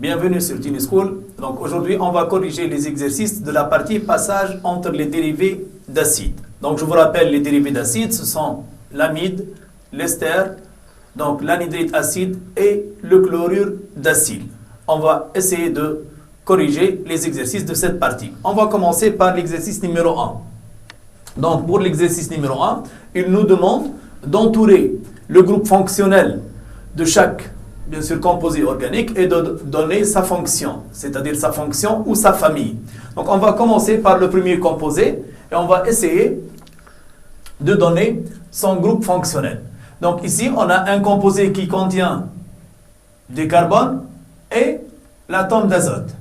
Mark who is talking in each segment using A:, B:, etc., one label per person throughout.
A: Bienvenue sur Tiny School. Donc aujourd'hui, on va corriger les exercices de la partie passage entre les dérivés d'acide. Donc je vous rappelle, les dérivés d'acide, ce sont l'amide, l'ester, donc l'anhydride acide et le chlorure d'acide. On va essayer de corriger les exercices de cette partie. On va commencer par l'exercice numéro 1. Donc pour l'exercice numéro 1, il nous demande d'entourer le groupe fonctionnel de chaque, bien sûr, composé organique et de donner sa fonction, c'est-à-dire sa fonction ou sa famille. Donc on va commencer par le premier composé et on va essayer de donner son groupe fonctionnel. Donc ici, on a un composé qui contient du carbone et l'atome d'azote.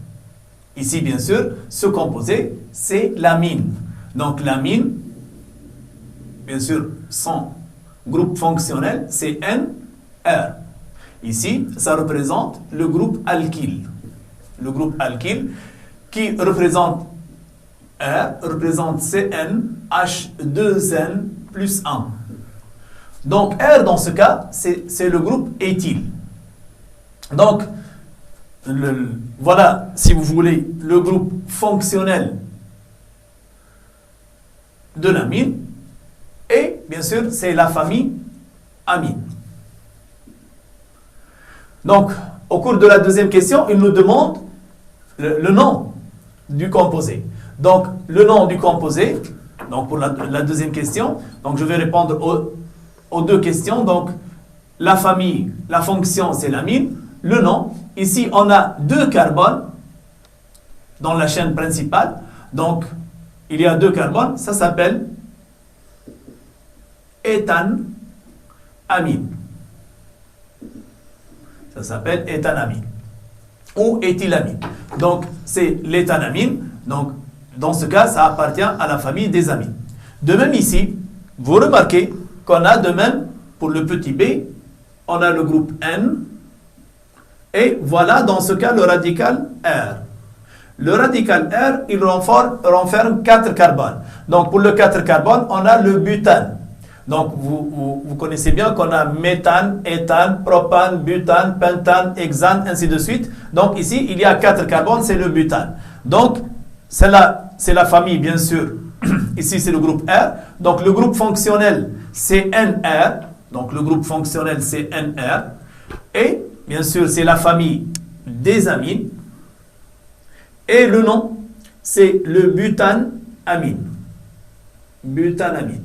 A: Ici, bien sûr, ce composé, c'est l'amine. Donc l'amine, bien sûr, son groupe fonctionnel, c'est NR. Ici, ça représente le groupe alkyle. Le groupe alkyle qui représente R, représente CN, H2N plus 1. Donc R, dans ce cas, c'est le groupe éthyle. Donc, voilà, si vous voulez, le groupe fonctionnel de l'amine. Et, bien sûr, c'est la famille amine. Donc, au cours de la deuxième question, il nous demande le nom du composé. Donc, le nom du composé, donc pour la deuxième question, donc je vais répondre aux deux questions. Donc, la famille, la fonction, c'est l'amine. Le nom, ici, on a deux carbones dans la chaîne principale. Donc, il y a deux carbones, ça s'appelle éthanamine. Ça s'appelle éthanamine ou éthylamine. Donc, c'est l'éthanamine. Donc, dans ce cas, ça appartient à la famille des amines. De même ici, vous remarquez qu'on a de même, pour le petit b, on a le groupe N. Et voilà, dans ce cas, le radical R. Le radical R, il renferme 4 carbones. Donc, pour le 4 carbones, on a le butane. Donc, vous connaissez bien qu'on a méthane, éthane, propane, butane, pentane, hexane, ainsi de suite. Donc, ici, il y a 4 carbones, c'est le butane. Donc, c'est la famille, bien sûr. Ici, c'est le groupe R. Donc, le groupe fonctionnel, c'est NR. Donc, le groupe fonctionnel, c'est NR. Et, bien sûr, c'est la famille des amines. Et le nom, c'est le butanamine. Butanamine.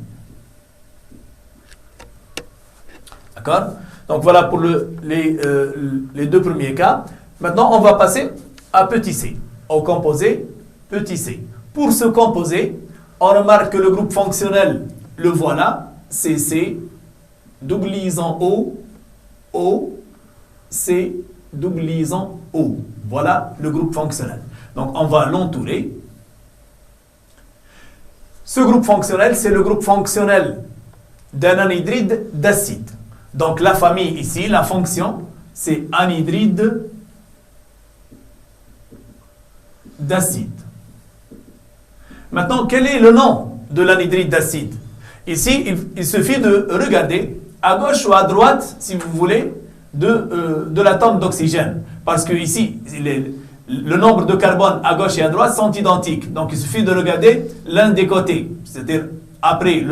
A: D'accord? Donc voilà pour les deux premiers cas. Maintenant, on va passer à petit c, au composé petit c. Pour ce composé, on remarque que le groupe fonctionnel, le voilà, c'est C, doublisant O, O, C, doublisant O. Voilà le groupe fonctionnel. Donc on va l'entourer. Ce groupe fonctionnel, c'est le groupe fonctionnel d'un anhydride d'acide. Donc la famille ici, la fonction, c'est anhydride d'acide. Maintenant, quel est le nom de l'anhydride d'acide? Ici, il suffit de regarder à gauche ou à droite, si vous voulez, de l'atome d'oxygène. Parce que ici, le nombre de carbone à gauche et à droite sont identiques. Donc il suffit de regarder l'un des côtés, c'est-à-dire après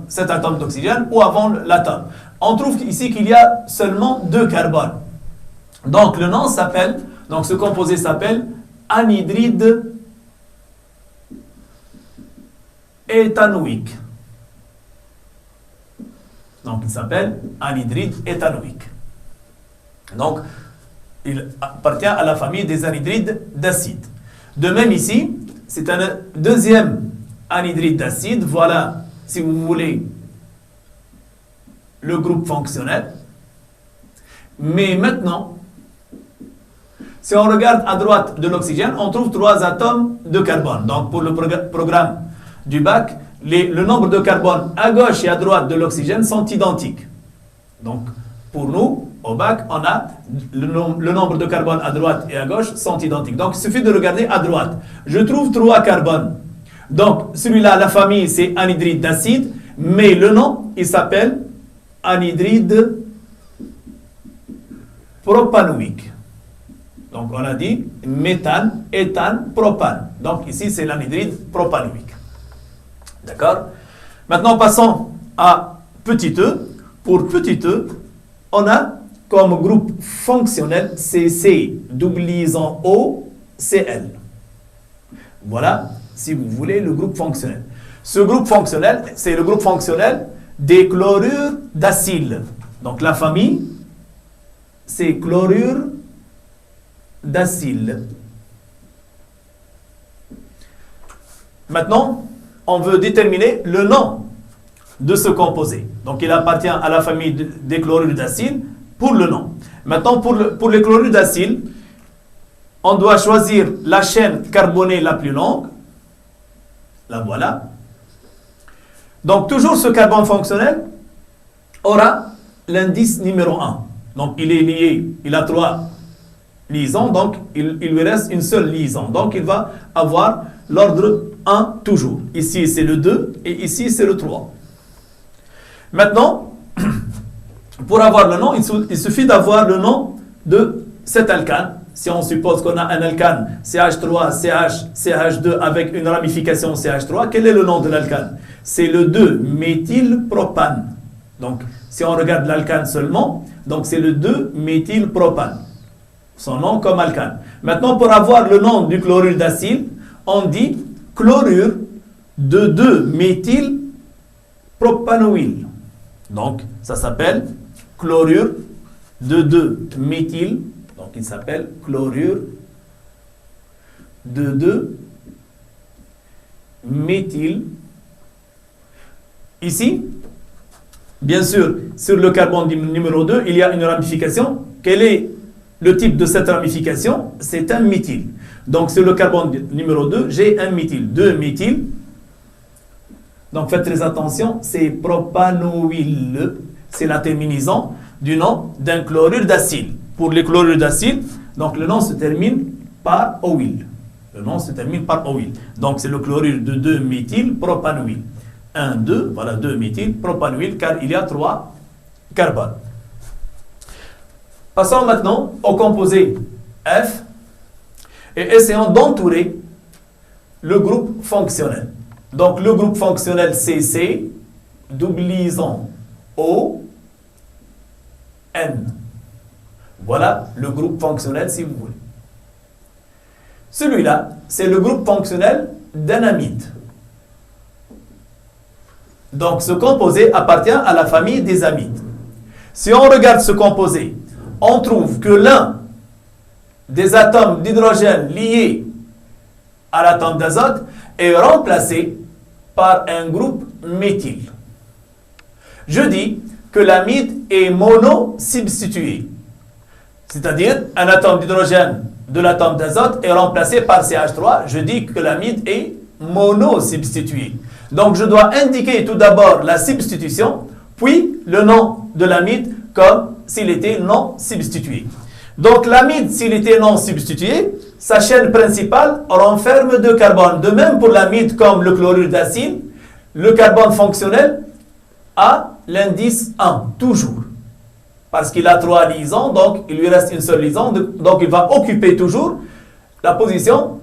A: cet atome d'oxygène ou avant l'atome. On trouve ici qu'il y a seulement 2 carbones. Donc le nom s'appelle, donc ce composé s'appelle anhydride éthanoïque. Donc il s'appelle anhydride éthanoïque. Donc il appartient à la famille des anhydrides d'acide. De même ici, c'est un deuxième anhydride d'acide. Voilà, si vous voulez, le groupe fonctionnel. Mais maintenant, si on regarde à droite de l'oxygène, on trouve 3 atomes de carbone. Donc pour le programme du bac, le nombre de carbone à gauche et à droite de l'oxygène sont identiques. Donc pour nous, au bac, on a le nombre de carbone à droite et à gauche sont identiques. Donc il suffit de regarder à droite. Je trouve 3 carbones. Donc celui-là, la famille, c'est anhydride d'acide, mais le nom, il s'appelle anhydride propanoïque. Donc on a dit méthane, éthane, propane. Donc ici c'est l'anhydride propanoïque. D'accord? Maintenant passons à petit e. Pour petit e, on a comme groupe fonctionnel CC, doublisant O, Cl. Voilà, si vous voulez, le groupe fonctionnel. Ce groupe fonctionnel, c'est le groupe fonctionnel des chlorures d'acyle. Donc la famille, c'est chlorure d'acyle. Maintenant, on veut déterminer le nom de ce composé. Donc il appartient à la famille des chlorures d'acyle pour le nom. Maintenant, pour les chlorures d'acyle, on doit choisir la chaîne carbonée la plus longue. La voilà. Donc toujours ce carbone fonctionnel aura l'indice numéro 1. Donc il est lié, il a 3 liaisons, donc il lui reste une seule liaison. Donc il va avoir l'ordre 1 toujours. Ici c'est le 2 et ici c'est le 3. Maintenant, pour avoir le nom, il suffit d'avoir le nom de cet alcane. Si on suppose qu'on a un alcane CH3, CH, CH2 avec une ramification CH3, quel est le nom de l'alcane? C'est le 2-méthylpropane. Donc, si on regarde l'alcane seulement, donc c'est le 2-méthylpropane. Son nom comme alcane. Maintenant, pour avoir le nom du chlorure d'acyle, on dit chlorure de 2-méthylpropanoïl. Donc, ça s'appelle chlorure de 2-méthyl. Donc, il s'appelle chlorure de 2-méthyl. Ici, bien sûr, sur le carbone numéro 2, il y a une ramification. Quel est le type de cette ramification? C'est un méthyle. Donc, sur le carbone numéro 2, j'ai un méthyle. 2-méthyl. Donc, faites très attention, c'est propanoïl. C'est la terminaison du nom d'un chlorure d'acyle. Pour les chlorures d'acyle, donc le nom se termine par OIL. Le nom se termine par OIL. Donc, c'est le chlorure de 2-méthylpropanoïl. 1, 2, voilà, 2-méthylpropanoïl, car il y a 3 carbones. Passons maintenant au composé F et essayons d'entourer le groupe fonctionnel. Donc, le groupe fonctionnel CC, doublisant O, N. Voilà le groupe fonctionnel, si vous voulez. Celui-là, c'est le groupe fonctionnel d'un amide. Donc, ce composé appartient à la famille des amides. Si on regarde ce composé, on trouve que l'un des atomes d'hydrogène liés à l'atome d'azote est remplacé par un groupe méthyle. Je dis que l'amide est monosubstitué. C'est-à-dire, un atome d'hydrogène de l'atome d'azote est remplacé par CH3. Je dis que l'amide est monosubstitué. Donc, je dois indiquer tout d'abord la substitution, puis le nom de l'amide comme s'il était non substitué. Donc, l'amide, s'il était non substitué, sa chaîne principale renferme 2 carbones. De même pour l'amide comme le chlorure d'acyle, le carbone fonctionnel a l'indice 1, toujours. Parce qu'il a 3 liaisons, donc il lui reste une seule liaison, donc il va occuper toujours la position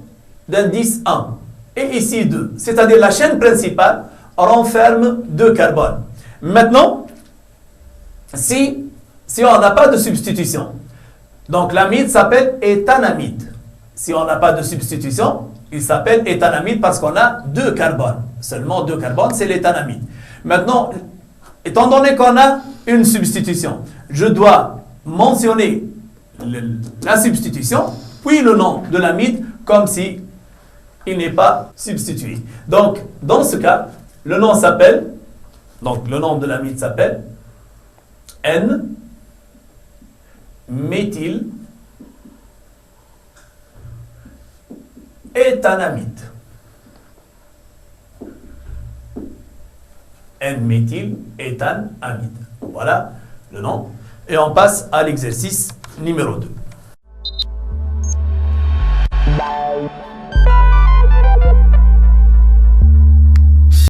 A: d'indice 1. Et ici 2. C'est-à-dire la chaîne principale renferme 2 carbones. Maintenant, si on n'a pas de substitution, donc l'amide s'appelle éthanamide. Si on n'a pas de substitution, il s'appelle éthanamide parce qu'on a 2 carbones. Seulement 2 carbones, c'est l'éthanamide. Maintenant, étant donné qu'on a une substitution, je dois mentionner la substitution, puis le nom de l'amide comme si il n'est pas substitué. Donc, dans ce cas, le nom s'appelle, donc le nom de l'amide s'appelle N-méthyl éthanamide. N-méthyl éthanamide. Voilà le nom. Et on passe à l'exercice numéro 2.